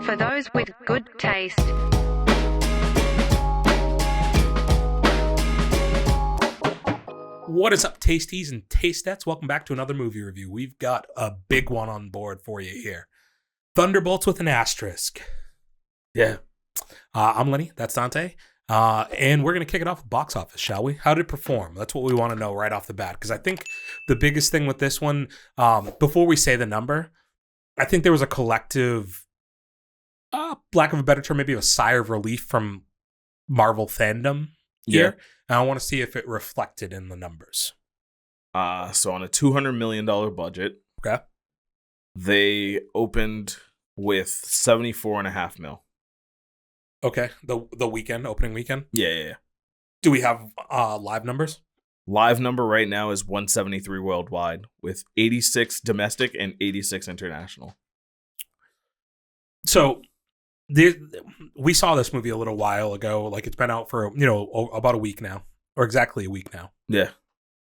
For those with good taste. What is up, tasties and tastettes? Welcome back to another movie review. We've got a big one on board for you here. Thunderbolts with an asterisk. Yeah. I'm Lenny. That's Dante. And we're going to kick it off with box office, shall we? How did it perform? That's what we want to know right off the bat. Because I think the biggest thing with this one, before we say the number, I think there was a collective, lack of a better term, maybe a sigh of relief from Marvel fandom here. Yeah. And I want to see if it reflected in the numbers. So on a $200 million budget, Okay. they opened with 74.5 mil. Okay. The opening weekend. Yeah. Do we have live numbers? Live number right now is 173 worldwide, with 86 domestic and 86 international. So we saw this movie a little while ago. Like, it's been out for, about a week now, or exactly a week now. Yeah.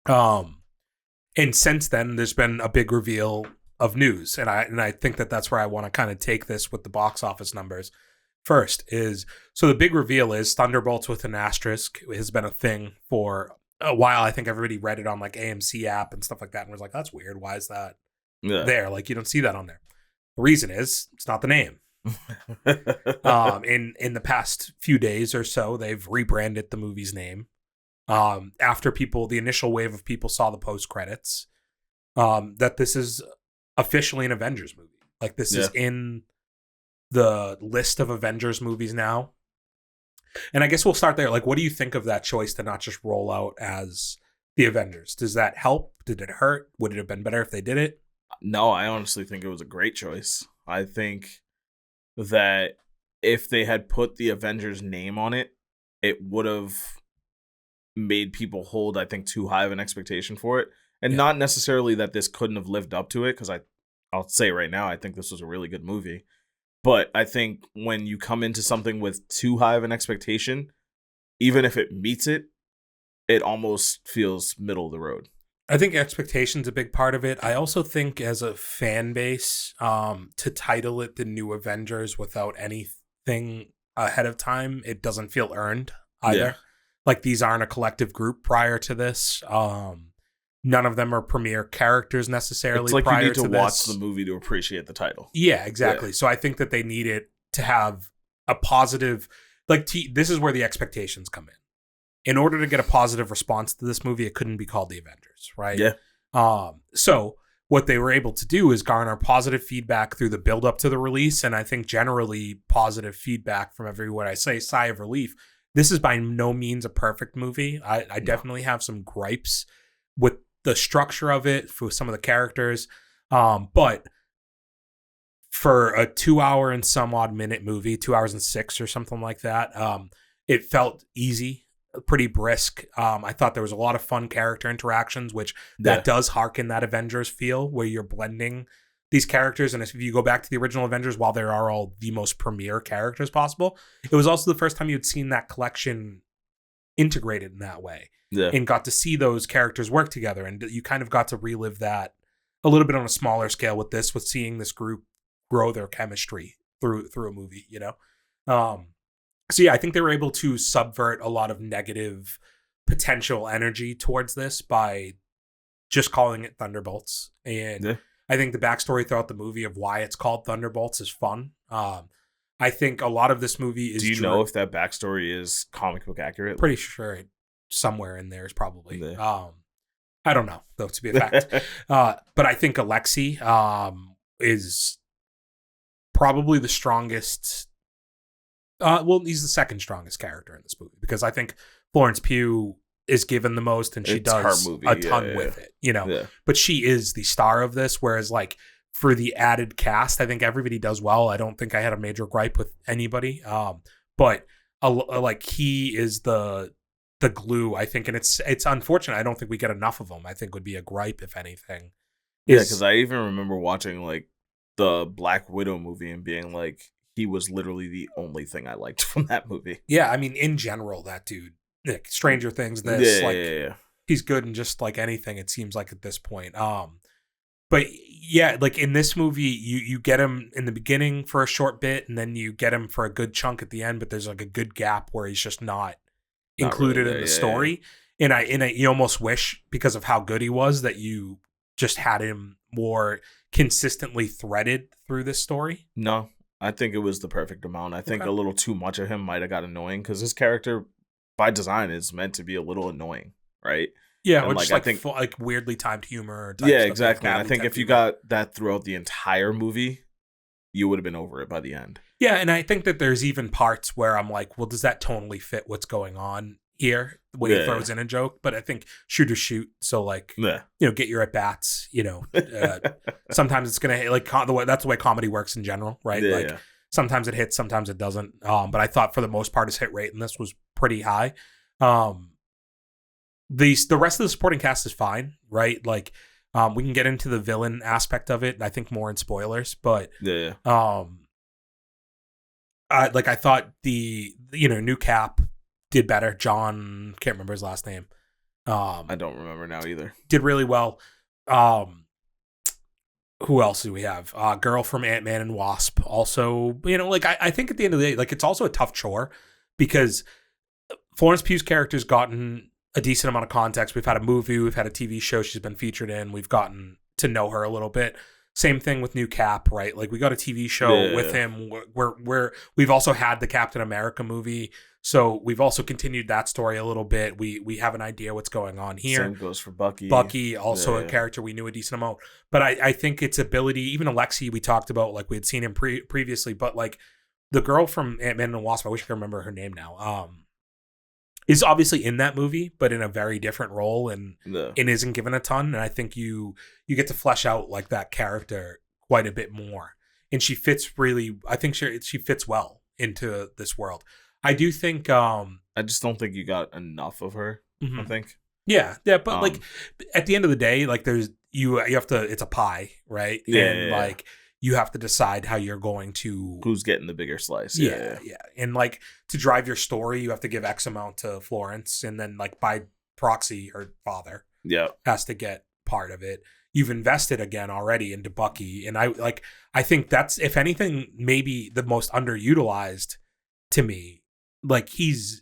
And since then, there's been a big reveal of news, and I think that's where I want to kind of take this with the box office numbers. First is, so the big reveal is Thunderbolts with an asterisk has been a thing for a while. I think everybody read it on like AMC app and stuff like that, and was like, that's weird. Why is that there? Like, you don't see that on there. The reason is it's not the name. In the past few days or so, they've rebranded the movie's name. After the initial wave of people saw the post credits, that this is officially an Avengers movie. Like, this is in the list of Avengers movies now. And I guess we'll start there. Like, what do you think of that choice to not just roll out as the Avengers? Does that help? Did it hurt? Would it have been better if they did it? No, I honestly think it was a great choice. I think that if they had put the Avengers name on it, it would have made people hold, I think, too high of an expectation for it. And not necessarily that this couldn't have lived up to it, because I'll say right now, I think this was a really good movie. But I think when you come into something with too high of an expectation, even if it meets it, it almost feels middle of the road. I think expectation's a big part of it. I also think as a fan base, to title it The New Avengers without anything ahead of time, it doesn't feel earned either. Yeah. Like, these aren't a collective group prior to this. None of them are premier characters necessarily. It's like prior you need to watch this. the movie to appreciate the title. Yeah, exactly. Yeah. So I think that they need it to have a positive, this is where the expectations come in. In order to get a positive response to this movie, it couldn't be called The Avengers, right? Yeah. So what they were able to do is garner positive feedback through the build up to the release. And I think generally positive feedback from everyone. I say sigh of relief. This is by no means a perfect movie. I definitely have some gripes with the structure of it, for some of the characters. But for a 2 hour and some odd minute movie, 2 hours and 6 or something like that, it felt easy, pretty brisk. I thought there was a lot of fun character interactions, which that does harken that Avengers feel, where you're blending these characters. And if you go back to the original Avengers, while they are all the most premier characters possible, it was also the first time you'd seen that collection integrated in that way. Yeah. And got to see those characters work together. And you kind of got to relive that a little bit on a smaller scale with seeing this group grow their chemistry through a movie, So yeah, I think they were able to subvert a lot of negative potential energy towards this by just calling it Thunderbolts. And I think the backstory throughout the movie of why it's called Thunderbolts is fun. I think a lot of this movie is... Do you know if that backstory is comic book accurate? Pretty sure somewhere in there is probably. I don't know, though, to be a fact. But I think Alexei is probably the strongest... he's the second strongest character in this movie, because I think Florence Pugh is given the most, and she does a ton with it, Yeah. But she is the star of this, whereas, like, for the added cast, I think everybody does well. I don't think I had a major gripe with anybody. But like, he is the glue, I think, and it's unfortunate. I don't think we get enough of him. I think would be a gripe, if anything. Yeah, because I even remember watching like the Black Widow movie and being like, he was literally the only thing I liked from that movie. Yeah, I mean, in general, that dude, like, Stranger Things, he's good in just like anything, it seems like, at this point. But yeah, like in this movie, you get him in the beginning for a short bit, and then you get him for a good chunk at the end. But there's like a good gap where he's just not included really in the there, story. And you almost wish, because of how good he was, that you just had him more consistently threaded through this story. No, I think it was the perfect amount. I think a little too much of him might have got annoying because his character, by design, is meant to be a little annoying, right? Yeah, And or just I think like weirdly timed humor. Type yeah, stuff, exactly. Like And I think if you got that throughout the entire movie, you would have been over it by the end. Yeah, and I think that there's even parts where I'm like, well, does that tonally fit what's going on here when he throws in a joke? But I think shoot or shoot. So like, get your at bats. Sometimes it's gonna hit, like that's the way comedy works in general, right? Sometimes it hits, sometimes it doesn't. But I thought for the most part his hit rate in this was pretty high. The rest of the supporting cast is fine, right? Like, we can get into the villain aspect of it, I think, more in spoilers, but I thought the new Cap did better. John, can't remember his last name. I don't remember now either. Did really well. Who else do we have? Girl from Ant-Man and Wasp. Also, I think at the end of the day, like, it's also a tough chore because Florence Pugh's character's gotten a decent amount of context. We've had a movie, we've had a TV show she's been featured in. We've gotten to know her a little bit. Same thing with new Cap, right? Like, we got a TV show with him. We've also had the Captain America movie, so we've also continued that story a little bit. We have an idea what's going on here. Same goes for Bucky. Bucky, also a character we knew a decent amount. But I think its ability, even Alexei, we talked about, like, we had seen him previously, but like the girl from Ant-Man and Wasp, I wish I could remember her name now. Is obviously in that movie, but in a very different role and isn't given a ton. And I think you get to flesh out like that character quite a bit more. And she fits I think she fits well into this world. I do think I just don't think you got enough of her, I think. Yeah, but like at the end of the day, like there's you have to, it's a pie, right? Like you have to decide how you're going to... Who's getting the bigger slice. Yeah. And like to drive your story, you have to give X amount to Florence. And then like by proxy, her father has to get part of it. You've invested again already into Bucky. And I think that's, if anything, maybe the most underutilized to me. Like he's...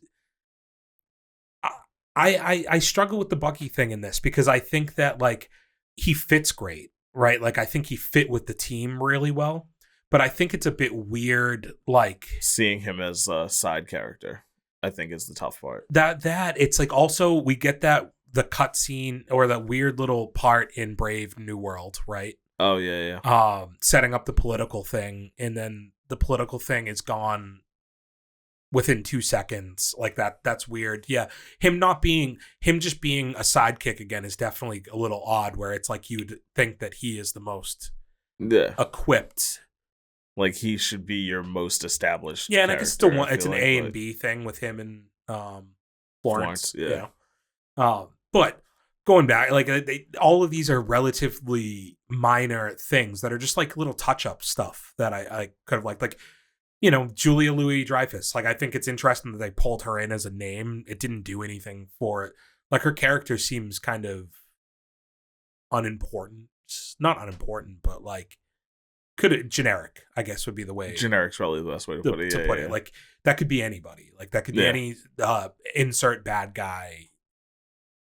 I struggle with the Bucky thing in this because I think that like he fits great. Right, like I think he fit with the team really well, but I think it's a bit weird, like seeing him as a side character. I think is the tough part. That it's like also we get that the cutscene or that weird little part in Brave New World, right? Oh yeah. Setting up the political thing, and then the political thing is gone within 2 seconds. Like that's weird. Yeah, him just being a sidekick again is definitely a little odd, where it's like you'd think that he is the most equipped, like he should be your most established and I guess it's an A and B thing with him and Florence. But going back, like all of these are relatively minor things that are just like little touch-up stuff that I could have like Julia Louis-Dreyfus. Like, I think it's interesting that they pulled her in as a name. It didn't do anything for it. Like, her character seems kind of unimportant. Not unimportant, but like generic, I guess would be the way. Generic's probably the best way to put it. Like, that could be anybody. Like, that could be any insert bad guy.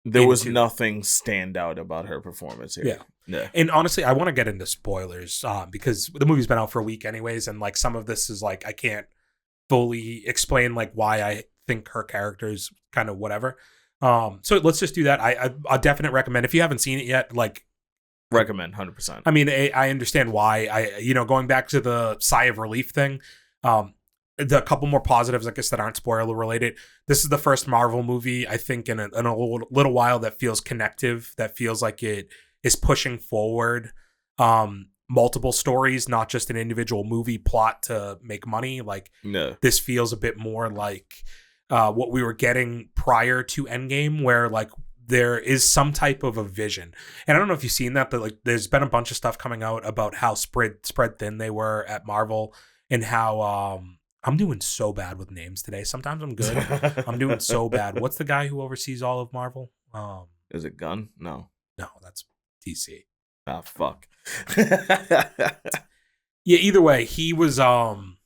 There was nothing stand out about her performance here. Yeah. And honestly, I want to get into spoilers because the movie's been out for a week anyways, and like some of this is like I can't fully explain like why I think her character is kind of whatever. So let's just do that. I definitely recommend, if you haven't seen it yet, like recommend 100%. I mean, I understand why. Going back to the sigh of relief thing, the couple more positives, I guess, that aren't spoiler related. This is the first Marvel movie, I think, in a little while that feels connective, that feels like it is pushing forward multiple stories, not just an individual movie plot to make money. Like, this feels a bit more like what we were getting prior to Endgame, where like there is some type of a vision. And I don't know if you've seen that, but like there's been a bunch of stuff coming out about how spread thin they were at Marvel, and how I'm doing so bad with names today. Sometimes I'm good. I'm doing so bad. What's the guy who oversees all of Marvel? Is it Gunn? No, that's DC. Ah, fuck. Yeah, either way, he was I'm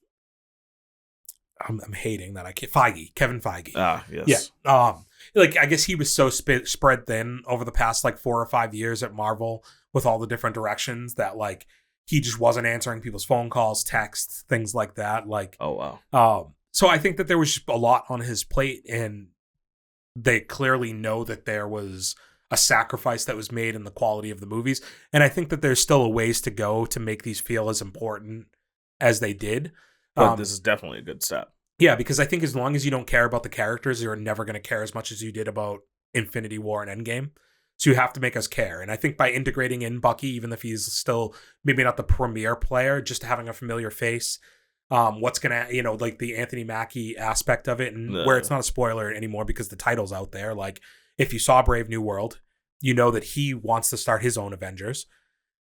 hating that I can't Kevin Feige. Ah, yes. Yeah. Like I guess he was so spread thin over the past like 4 or 5 years at Marvel with all the different directions that like he just wasn't answering people's phone calls, texts, things like that. Like, oh wow. So I think that there was just a lot on his plate, and they clearly know that there was a sacrifice that was made in the quality of the movies. And I think that there's still a ways to go to make these feel as important as they did. But this is definitely a good step. Yeah, because I think as long as you don't care about the characters, you're never going to care as much as you did about Infinity War and Endgame. So you have to make us care. And I think by integrating in Bucky, even if he's still maybe not the premier player, just having a familiar face, what's going to, like the Anthony Mackie aspect of it, and where it's not a spoiler anymore because the title's out there. Like if you saw Brave New World, you know that he wants to start his own Avengers.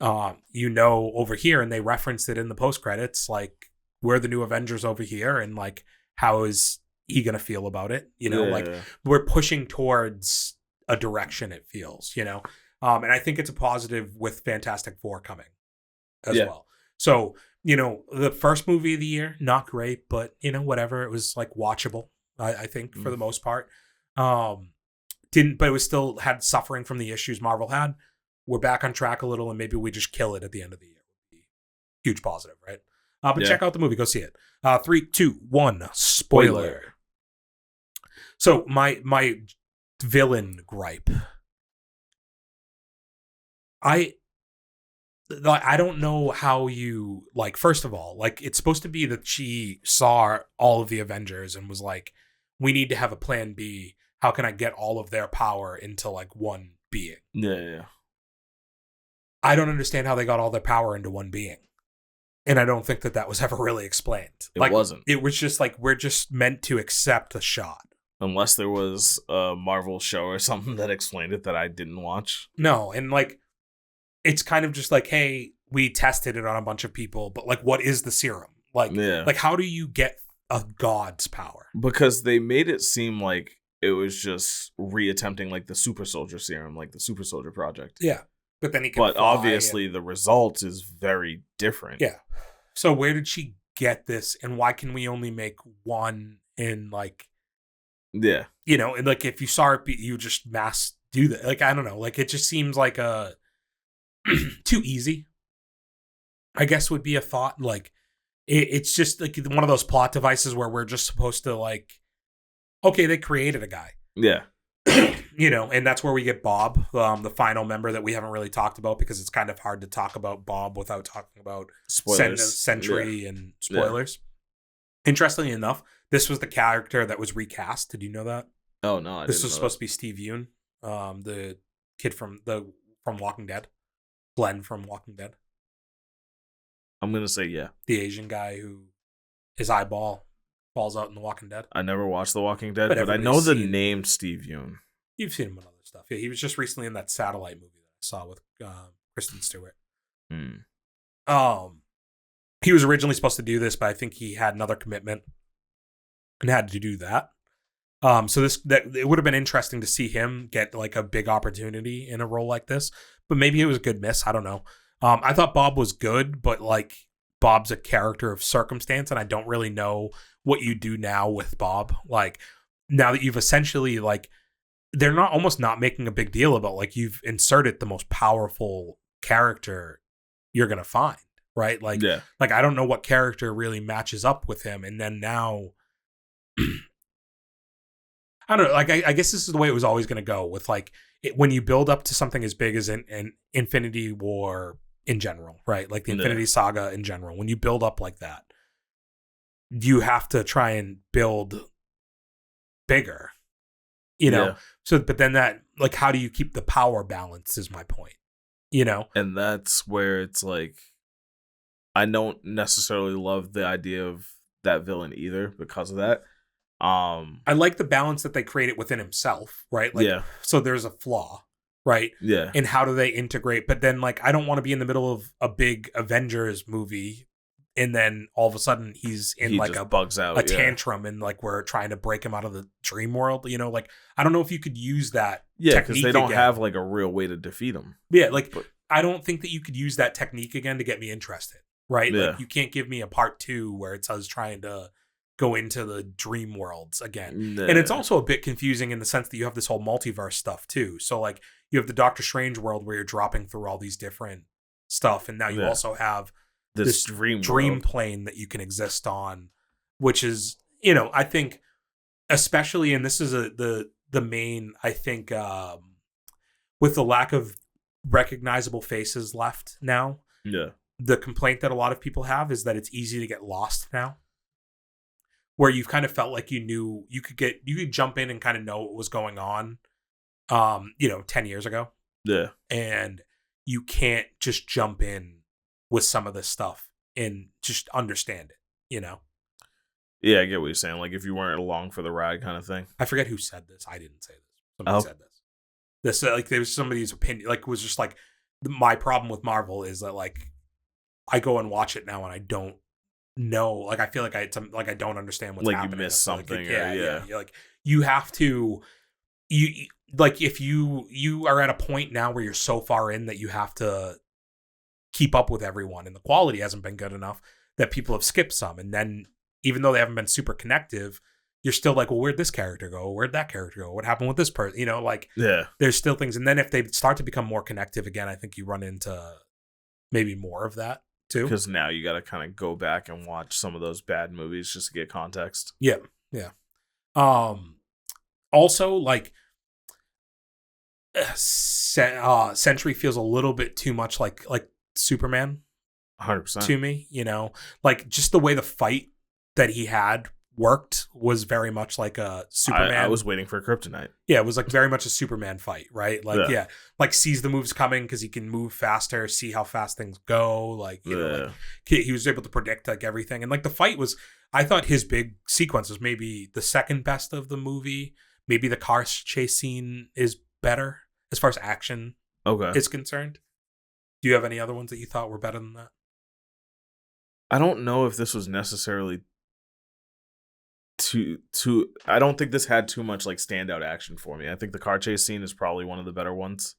Over here, and they referenced it in the post credits, like we're the new Avengers over here, and like how is he going to feel about it? Like we're pushing towards a direction, it feels, and I think it's a positive with Fantastic Four coming as well. So, the first movie of the year, not great, but whatever, it was like watchable, I think for the most part. But it was still had suffering from the issues Marvel had. We're back on track a little, and maybe we just kill it at the end of the year. Huge positive, right? But check out the movie, go see it. 3, 2, 1, spoiler. So my villain gripe. I don't know how you, like, first of all, like, it's supposed to be that she saw all of the Avengers and was like, we need to have a plan B. How can I get all of their power into like one being? Yeah. I don't understand how they got all their power into one being. And I don't think that was ever really explained. It wasn't. It was just like, we're just meant to accept a shot. Unless there was a Marvel show or something that explained it that I didn't watch. No, and like, it's kind of just like, hey, we tested it on a bunch of people, but like, what is the serum? Like how do you get a god's power? Because they made it seem like it was just reattempting like the super soldier serum, like the super soldier project. Yeah. But then obviously the result is very different. Yeah. So where did she get this, and why can we only make one in like, yeah, and like if you saw it, you just mass do that. Like, I don't know. Like, it just seems like a too easy, I guess would be a thought. Like it's just like one of those plot devices where we're just supposed to like, okay, they created a guy. Yeah. And that's where we get Bob, the final member that we haven't really talked about because it's kind of hard to talk about Bob without talking about Sentry and spoilers. Yeah. Interestingly enough, this was the character that was recast. Did you know that? Oh, no, I didn't. This was supposed to be Steve Yeun, the kid from Walking Dead. Glenn from Walking Dead. I'm going to say yeah. The Asian guy who his eyeball falls out in The Walking Dead. I never watched The Walking Dead, but I know the name Steve Yeun. You've seen him in other stuff. Yeah, he was just recently in that Satellite movie that I saw with Kristen Stewart. He was originally supposed to do this, but I think he had another commitment and had to do that. So it would have been interesting to see him get like a big opportunity in a role like this, but maybe it was a good miss. I don't know. I thought Bob was good, but like Bob's a character of circumstance, and I don't really know what you do now with Bob. Like now that you've essentially like, they're almost not making a big deal about like you've inserted the most powerful character you're gonna find, right? Like, yeah. Like I don't know what character really matches up with him, and then now. I don't know. Like, I guess this is the way it was always going to go with like when you build up to something as big as an Infinity War in general, right? Like the Infinity Saga in general. When you build up like that, you have to try and build bigger, Yeah. So, but then that, like, how do you keep the power balance is my point, And that's where it's like, I don't necessarily love the idea of that villain either because of that. I like the balance that they created within himself, right? Like, yeah. So there's a flaw, right? Yeah. And how do they integrate? But then, like, I don't want to be in the middle of a big Avengers movie, and then all of a sudden he like bugs out, a tantrum, and like we're trying to break him out of the dream world. Like I don't know if you could use that. Yeah, because they don't have like a real way to defeat him. Yeah, like I don't think that you could use that technique again to get me interested, right? Yeah. Like you can't give me a part 2 where it's us trying to go into the dream worlds again. Nah. And it's also a bit confusing in the sense that you have this whole multiverse stuff too. So like you have the Doctor Strange world where you're dropping through all these different stuff, and now you also have this dream world. plane that you can exist on, which is, I think, especially, and this is the main, I think, with the lack of recognizable faces left now. Yeah. The complaint that a lot of people have is that it's easy to get lost now. Where you've kind of felt like you could jump in and kind of know what was going on 10 years ago. Yeah. And you can't just jump in with some of this stuff and just understand it, Yeah, I get what you're saying. Like if you weren't along for the ride kind of thing. I forget who said this. I didn't say this. Somebody said this. This like there was somebody's opinion. Like it was just like my problem with Marvel is that like I go and watch it now and I don't know. Like I feel like I don't understand what's happening. Like you missed something. Yeah. Like you have to. You like if you are at a point now where you're so far in that you have to keep up with everyone, and the quality hasn't been good enough that people have skipped some, and then even though they haven't been super connective, you're still like, well, where'd this character go? Where'd that character go? What happened with this person? There's still things. And then if they start to become more connective again, I think you run into maybe more of that too. Because now you got to kind of go back and watch some of those bad movies just to get context. Yeah. Also, like, Sentry feels a little bit too much like Superman 100% to me, like just the way the fight that he had worked was very much like a Superman. I was waiting for kryptonite. Yeah, it was like very much a Superman fight, right? Like, like sees the moves coming because he can move faster, see how fast things go. Like, he was able to predict like everything. And like the fight was, I thought his big sequence was maybe the second best of the movie. Maybe the car chase scene is better as far as action is concerned. Do you have any other ones that you thought were better than that? I don't know if this was necessarily I don't think this had too much like standout action for me. I think the car chase scene is probably one of the better ones.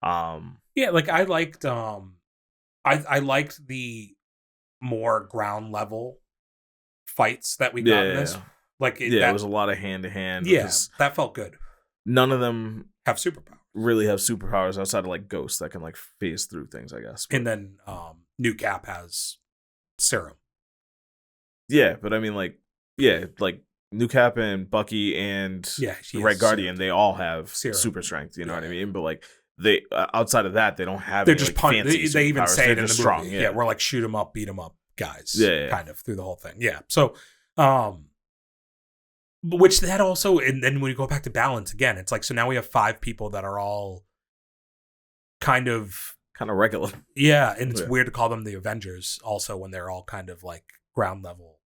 Yeah, like I liked I liked the more ground level fights that we got in this. Like it was a lot of hand to hand. Yeah, that felt good. None of them have superpowers. Really have superpowers outside of like Ghost that can like phase through things, I guess. And then New Cap has serum. Yeah, but I mean like New Cap and Bucky and the Red Guardian, they all have super strength, you know what I mean? But like they outside of that, they don't have they're just fancy they even say it in the strong, movie. Yeah, we're like shoot 'em up, beat 'em up guys. Kind of through the whole thing. Yeah. So which that also, and then when you go back to balance again, it's like, so now we have 5 people that are all kind of regular. Yeah, and it's weird to call them the Avengers also when they're all kind of like ground level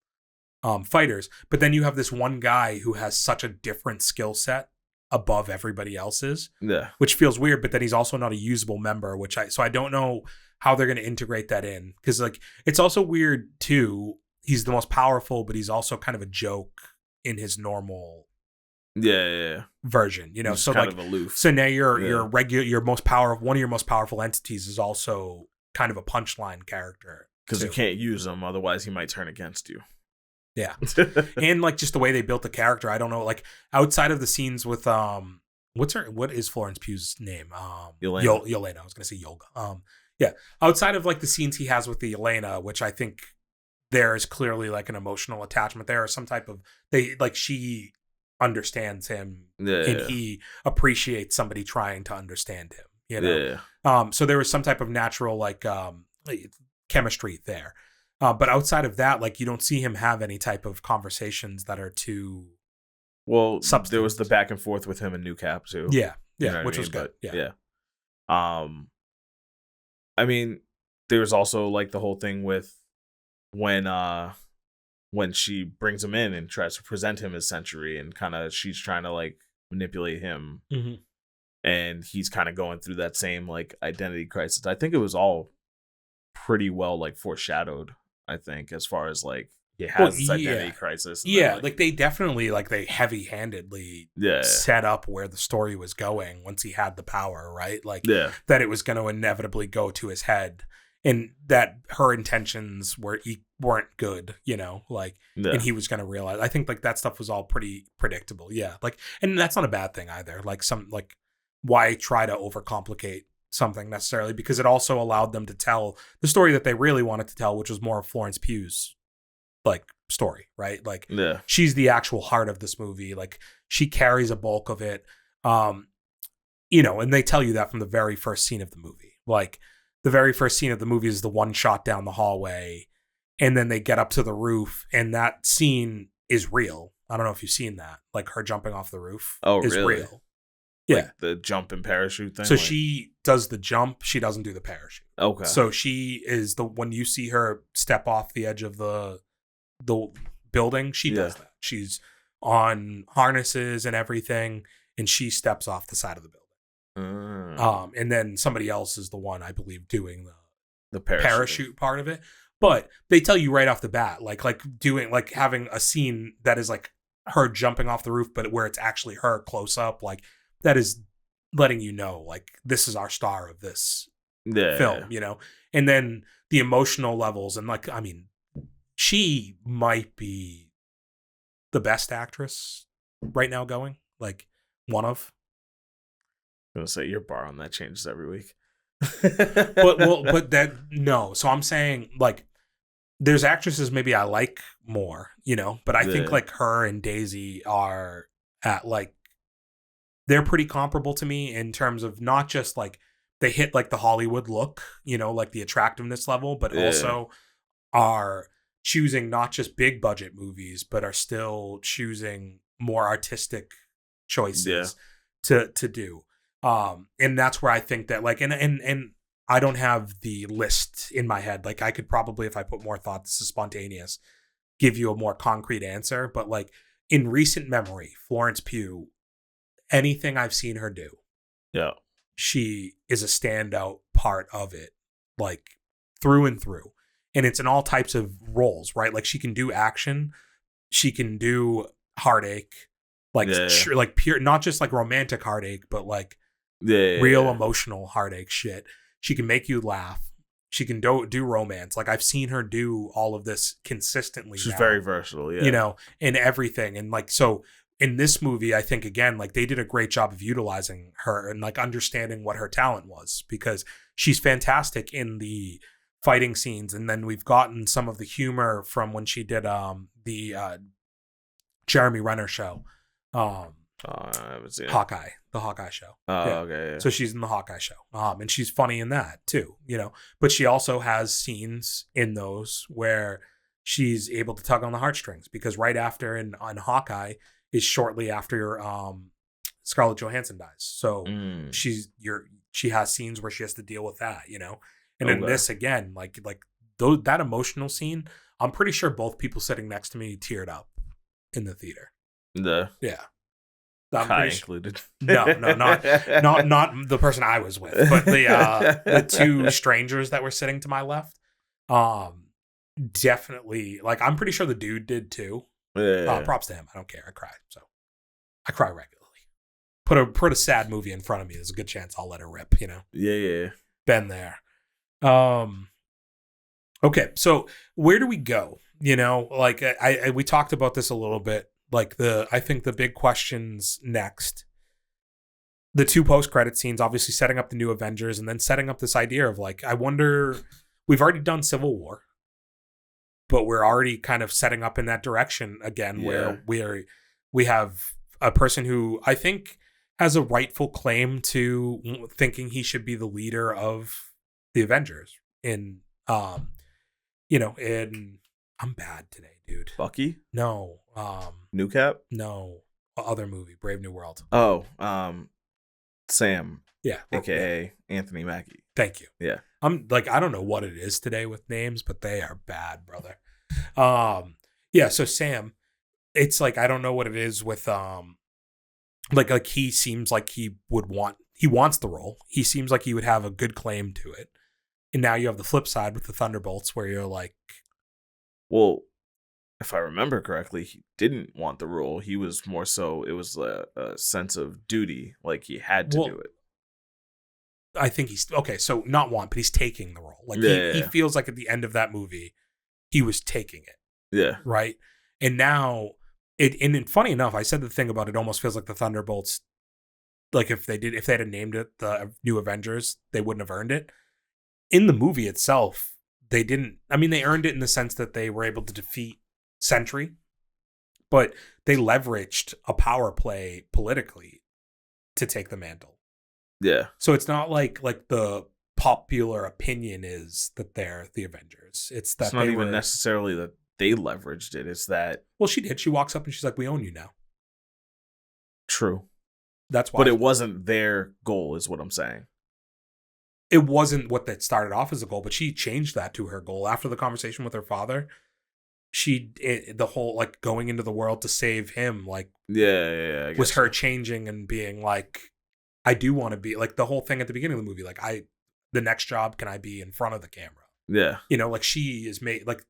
fighters. But then you have this one guy who has such a different skill set above everybody else's. Yeah. Which feels weird, but then he's also not a usable member, so I don't know how they're going to integrate that in. Because like it's also weird too. He's the most powerful, but he's also kind of a joke in his normal version, He's so kind like of aloof. So now your most powerful, one of your most powerful entities is also kind of a punchline character because you can't use him, otherwise he might turn against you. Yeah. And like just the way they built the character, I don't know, like outside of the scenes with what is Florence Pugh's name? Yelena. I was gonna say Yoga. Outside of like the scenes he has with the Yelena, which I think there is clearly like an emotional attachment there, or some type of she understands him and he appreciates somebody trying to understand him, so there was some type of natural like chemistry there, but outside of that, like you don't see him have any type of conversations that are too there was the back and forth with him and New Cap too, which was good. I mean there's also like the whole thing with when she brings him in and tries to present him as Sentry, and kind of she's trying to like manipulate him, and he's kind of going through that same like identity crisis. I think it was all pretty well like foreshadowed, I think, as far as like he has this identity crisis. Yeah, like they definitely like they heavy-handedly Yeah. set up where the story was going once he had the power, right? Like Yeah. that it was going to inevitably go to his head, and that her intentions weren't good, you know, like, Yeah. and he was going to realize. I think like that stuff was all pretty predictable, yeah. Like, and that's not a bad thing either. Like why try to overcomplicate something necessarily, because it also allowed them to tell the story that they really wanted to tell, which was more of Florence Pugh's like story, right? Like Yeah. she's the actual heart of this movie. Like she carries a bulk of it. You know, and they tell you that from the very first scene of the movie. Like the very first scene of the movie is the one shot down the hallway, and then they get up to the roof, and that scene is real. I don't know if you've seen that. Like her jumping off the roof is really? real. Yeah. Like the jump and parachute thing? So she does the jump, she doesn't do the parachute. Okay. So she is when you see her step off the edge of the building, she does that. She's on harnesses and everything, and she steps off the side of the building. And then somebody else is the one, I believe, doing the parachute part of it. But they tell you right off the bat, like having a scene that is like her jumping off the roof, but where it's actually her close up, like that is letting you know, like this is our star of this film, you know. And then the emotional levels, and like, I mean, she might be the best actress right now going, like one of. I'm gonna say your bar on that changes every week. but that no. So I'm saying like there's actresses maybe I like more, you know, but I think like her and Daisy are at like they're pretty comparable to me in terms of not just like they hit like the Hollywood look, you know, like the attractiveness level, but also are choosing not just big budget movies, but are still choosing more artistic choices to do. And that's where I think that like, and I don't have the list in my head. Like I could probably, if I put more thought, this is spontaneous, give you a more concrete answer. But like in recent memory, Florence Pugh, anything I've seen her do, she is a standout part of it, like through and through. And it's in all types of roles, right? Like she can do action, she can do heartache, like like pure, not just like romantic heartache, but like real emotional heartache shit. She can make you laugh. She can do romance. Like I've seen her do all of this consistently. She's very versatile, you know, in everything. And like, so in this movie, I think again, like they did a great job of utilizing her and like understanding what her talent was, because she's fantastic in the fighting scenes. And then we've gotten some of the humor from when she did the Jeremy Renner show. I haven't seen Hawkeye, the Hawkeye show. Okay. Yeah. So she's in the Hawkeye show. And she's funny in that too, you know, but she also has scenes in those where she's able to tug on the heartstrings, because right after on Hawkeye is shortly after Scarlett Johansson dies. So she has scenes where she has to deal with that, you know. And in this again, like that emotional scene, I'm pretty sure both people sitting next to me teared up in the theater. Yeah. Kai included. No, not the person I was with, but the two strangers that were sitting to my left. Definitely, like I'm pretty sure the dude did too. Props to him. I don't care. I cry, so I cry regularly. Put a sad movie in front of me. There's a good chance I'll let it rip. You know. Yeah. Been there. Okay, so where do we go? You know, like we talked about this a little bit. Like I think the big questions next, the two post-credit scenes, obviously setting up the new Avengers and then setting up this idea of like, I wonder, we've already done Civil War, but we're already kind of setting up in that direction again, where we have a person who I think has a rightful claim to thinking he should be the leader of the Avengers in, you know, I'm bad today, dude. Bucky? No. New Cap? No. Other movie, Brave New World. Oh, Sam. Yeah. AKA Anthony Mackie. Thank you. Yeah. I'm like, I don't know what it is today with names, but they are bad, brother. Yeah, so Sam, it's like, I don't know what it is with like he seems like he wants the role. He seems like he would have a good claim to it. And now you have the flip side with the Thunderbolts where you're like, well, if I remember correctly, he didn't want the role. He was more so, it was a sense of duty, like he had to do it. I think he's okay. So not want, but he's taking the role. Like he feels like at the end of that movie, he was taking it. Yeah. Right. And now and funny enough, I said the thing about it almost feels like the Thunderbolts. Like if they had named it the New Avengers, they wouldn't have earned it. In the movie itself, they didn't. I mean, they earned it in the sense that they were able to defeat Sentry, but they leveraged a power play politically to take the mantle. Yeah. So it's not like the popular opinion is that they're the Avengers. It's that not even necessarily that they leveraged it. It's that. Well, she did. She walks up and she's like, "We own you now." True. That's why. But it wasn't their goal, is what I'm saying. It wasn't what that started off as a goal, but she changed that to her goal after the conversation with her father. The whole like going into the world to save him, like was her changing and being like, I do want to be like the whole thing at the beginning of the movie. Like the next job, can I be in front of the camera? Yeah. You know, like she is made like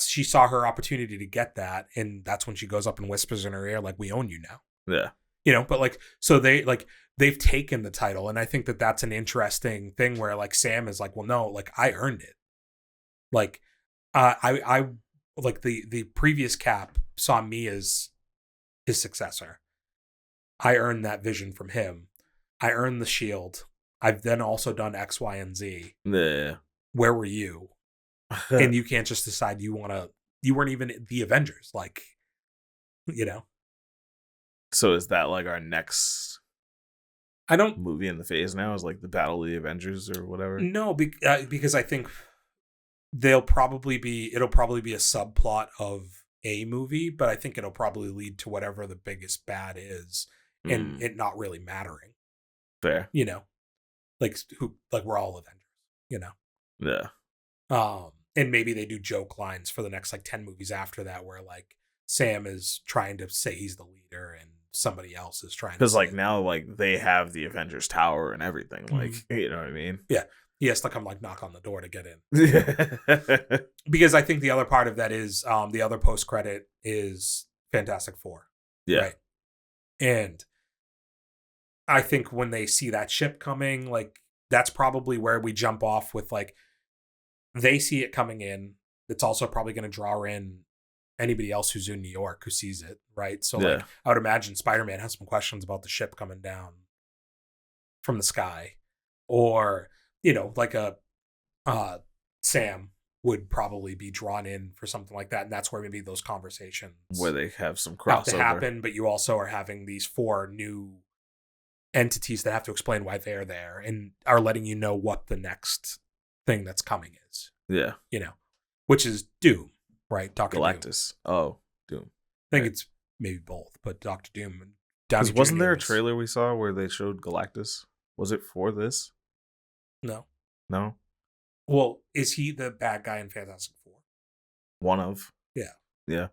she saw her opportunity to get that. And that's when she goes up and whispers in her ear, like, we own you now. Yeah. You know, but like, so they've taken the title. And I think that that's an interesting thing where like Sam is like, well, no, like I earned it. Like, I like the previous Cap saw me as his successor. I earned that vision from him. I earned the shield. I've then also done X, Y, and Z. Yeah. Where were you? And you can't just decide you weren't even the Avengers. Like, you know. So is that like our next movie in the phase now? Is like the Battle of the Avengers or whatever? No, because I think it'll probably be a subplot of a movie, but I think it'll probably lead to whatever the biggest bad is. And it not really mattering. Fair. You know, like we're all Avengers, you know? Yeah. And maybe they do joke lines for the next like 10 movies after that where like Sam is trying to say he's the leader and somebody else is trying to. Because like now, like they have the Avengers Tower and everything. Like, you know what I mean? Yeah. He has to come like knock on the door to get in. Because I think the other part of that is the other post credit is Fantastic Four. Yeah. Right. And I think when they see that ship coming, like that's probably where we jump off with like they see it coming in. It's also probably going to draw in anybody else who's in New York who sees it, right? So like I would imagine Spider-Man has some questions about the ship coming down from the sky, or you know, like a Sam would probably be drawn in for something like that, and that's where maybe those conversations where they have some crossover to happen. But you also are having these 4 new entities that have to explain why they're there and are letting you know what the next thing that's coming is. Yeah. You know, which is Doom, right? Dr. Galactus. Doom. Oh, Doom. I think it's maybe both, but Dr. Doom. Because wasn't there a trailer we saw where they showed Galactus? Was it for this? No. No? Well, is he the bad guy in Fantastic Four? One of. Yeah. Yeah.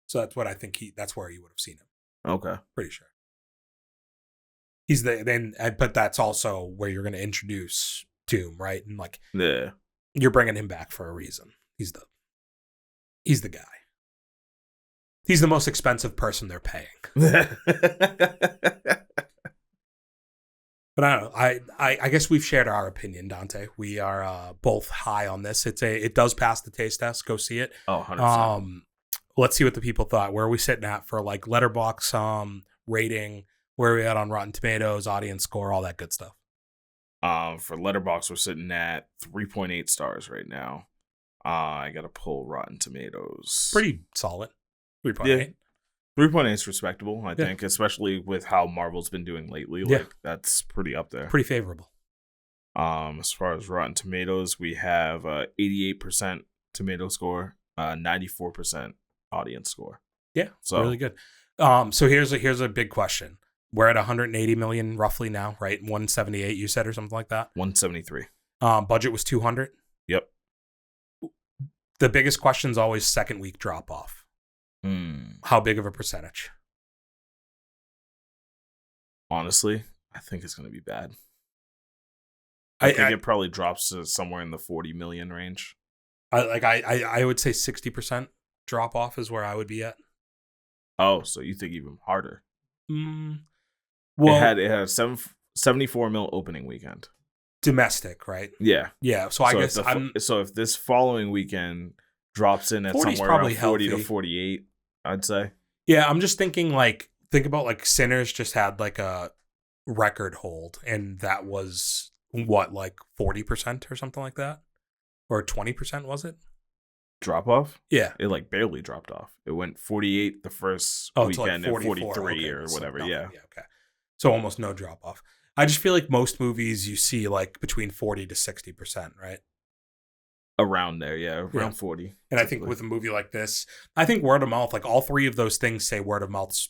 So that's what I think that's where you would have seen him. Okay. Pretty sure. He's but that's also where you're going to introduce Doom, right? And like, yeah, you're bringing him back for a reason. He's the guy. He's the most expensive person they're paying. But I don't know. I guess we've shared our opinion, Dante. We are both high on this. It does pass the taste test. Go see it. Oh, 100%. Let's see what the people thought. Where are we sitting at for like Letterboxd rating? Where are we at on Rotten Tomatoes, audience score, all that good stuff? For Letterboxd, we're sitting at 3.8 stars right now. I gotta pull Rotten Tomatoes. Pretty solid. 3.8. Yeah. 3.8 is respectable, I think, especially with how Marvel's been doing lately. Like that's pretty up there. Pretty favorable. As far as Rotten Tomatoes, we have 88% tomato score, 94% audience score. Yeah, so really good. So here's a big question. We're at 180 million roughly now, right? 178 you said or something like that? 173. Budget was 200. Yep. The biggest question is always second week drop off. How big of a percentage? Honestly, I think it's going to be bad. I think it probably drops to somewhere in the 40 million range. I would say 60% drop off is where I would be at. Oh, so you think even harder? Well, it had a 74 mil opening weekend. Domestic, right? Yeah. Yeah. So I guess so if this following weekend drops in at somewhere around 40 to 48, I'd say. Yeah, I'm just thinking think about like Sinners just had like a record hold, and that was what, like 40% or something like that, or 20% was it? Drop off? Yeah, it like barely dropped off. It went 48 the first weekend like and 43 or whatever. So yeah. Okay. So almost no drop off. I just feel like most movies you see like between 40 to 60%, right? Around there, yeah, around 40. And I think with a movie like this, I think word of mouth, like all three of those things say word of mouth's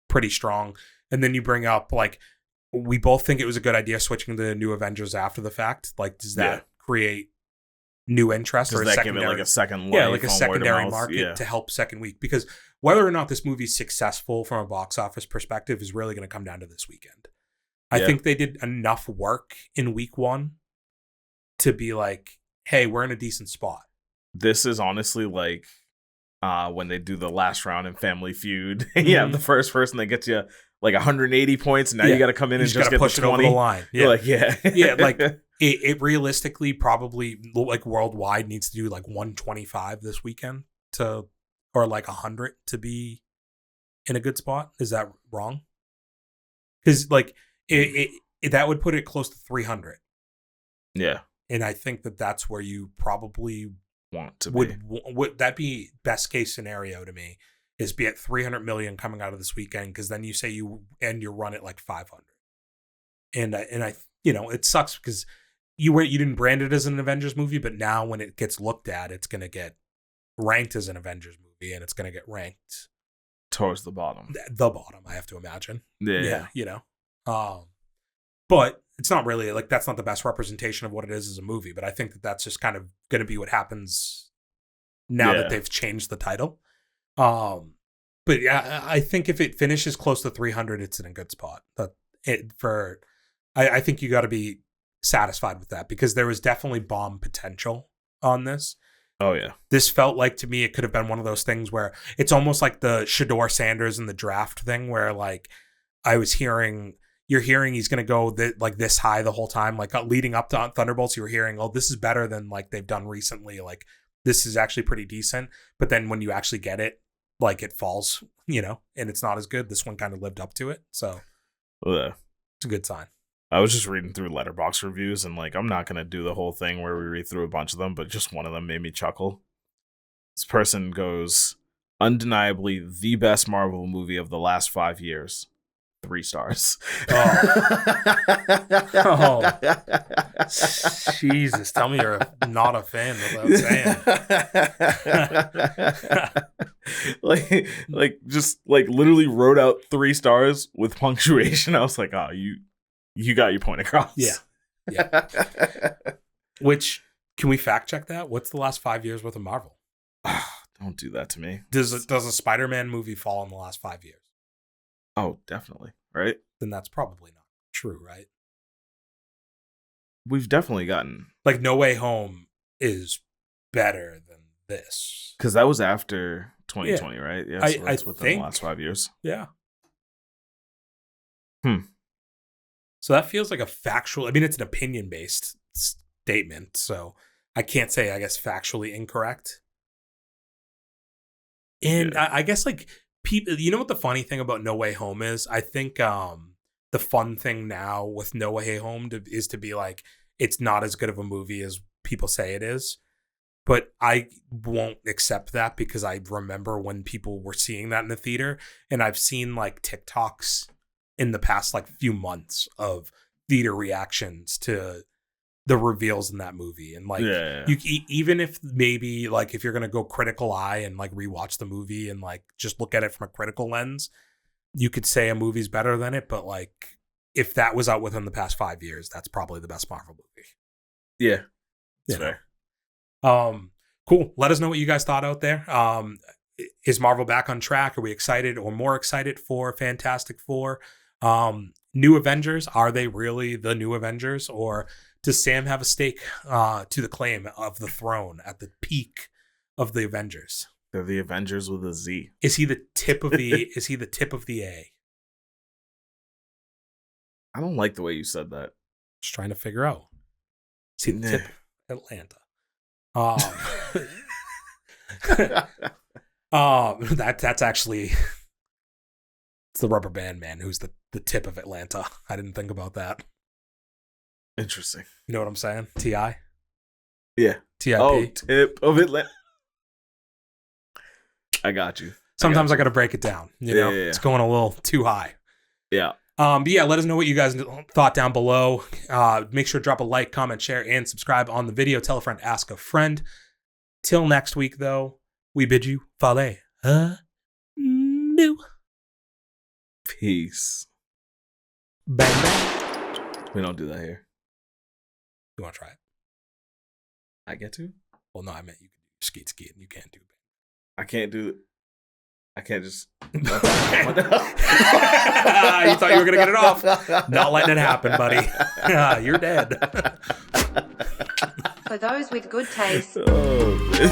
pretty strong. And then you bring up like, we both think it was a good idea switching to the New Avengers after the fact. Like, does that create new interest, or does that give it like a second life? Yeah, like a secondary market to help second week? Because whether or not this movie's successful from a box office perspective is really going to come down to this weekend. I think they did enough work in week one to be like, hey, we're in a decent spot. This is honestly like when they do the last round in Family Feud. You have the first person that gets you like 180 points, and now you got to come in and just get push the 20. It over the line. Yeah, like, yeah, like it realistically probably like worldwide needs to do like 125 this weekend or like 100 to be in a good spot. Is that wrong? Because like it that would put it close to 300. Yeah, and I think that's where you probably want to would that be best case scenario to me, is be at 300 million coming out of this weekend, because then you say you end your run at like 500. And I it sucks because you didn't brand it as an Avengers movie, but now when it gets looked at, it's going to get ranked as an Avengers movie, and it's going to get ranked towards the bottom. The bottom, I have to imagine. Yeah. But it's not really like, that's not the best representation of what it is as a movie. But I think that's just kind of going to be what happens now that they've changed the title. But yeah, I think if it finishes close to 300, it's in a good spot. I think you got to be satisfied with that, because there was definitely bomb potential on this. Oh yeah, this felt like, to me, it could have been one of those things where it's almost like the Shedeur Sanders and the draft thing, where like you're hearing he's going to go this high the whole time, like leading up to Thunderbolts. You were hearing, oh, this is better than like they've done recently. Like this is actually pretty decent. But then when you actually get it, like it falls, and it's not as good. This one kind of lived up to it. So it's a good sign. I was just reading through Letterboxd reviews, and like, I'm not going to do the whole thing where we read through a bunch of them, but just one of them made me chuckle. This person goes, undeniably the best Marvel movie of the last 5 years. 3 stars. Oh. Jesus, tell me you're not a fan without saying. like just like literally wrote out 3 stars with punctuation. I was like, oh, you got your point across. Yeah. Which, can we fact check that? What's the last 5 years worth of Marvel? Don't do that to me. Does a Spider-Man movie fall in the last 5 years? Oh, definitely. Right? Then that's probably not true, right? We've definitely gotten... like, No Way Home is better than this. Because that was after 2020, right? Yeah, so that's within the last 5 years. Yeah. So that feels like a factual... I mean, it's an opinion-based statement, so I can't say, I guess, factually incorrect. And I guess, like... people, what the funny thing about No Way Home is? I think the fun thing now with No Way Home is to be like, it's not as good of a movie as people say it is. But I won't accept that, because I remember when people were seeing that in the theater, and I've seen like TikToks in the past like few months of theater reactions to the reveals in that movie. And like, you even if maybe like, if you're going to go critical eye and like rewatch the movie and like just look at it from a critical lens, you could say a movie's better than it. But like, if that was out within the past 5 years, that's probably the best Marvel movie. Yeah. That's fair. Cool. Let us know what you guys thought out there. Is Marvel back on track? Are we excited or more excited for Fantastic Four? New Avengers, are they really the new Avengers, or Does Sam have a stake to the claim of the throne at the peak of the Avengers? They're the Avengers with a Z. Is he the tip of the? Is he the tip of the A? I don't like the way you said that. Just trying to figure out. Is he the tip? Atlanta. That's actually it's the Rubber Band Man who's the tip of Atlanta. I didn't think about that. Interesting. You know what I'm saying? T.I.? Yeah. T.I.P. Oh, tip of Atlanta. I got you. Sometimes I got to break it down. You know, it's going a little too high. Yeah. But yeah, let us know what you guys thought down below. Make sure to drop a like, comment, share, and subscribe on the video. Tell a friend, ask a friend. Till next week, though, we bid you fale. New. Peace. Bang, bang. We don't do that here. You want to try it? I get to? Well, no, I meant you can do skeet skeet and you can't do it. I can't do it. I can't just. You thought you were going to get it off. Not letting it happen, buddy. You're dead. For those with good taste. Oh, man.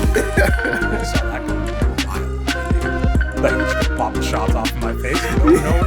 I thought you were just pop the shots off of my face. You don't know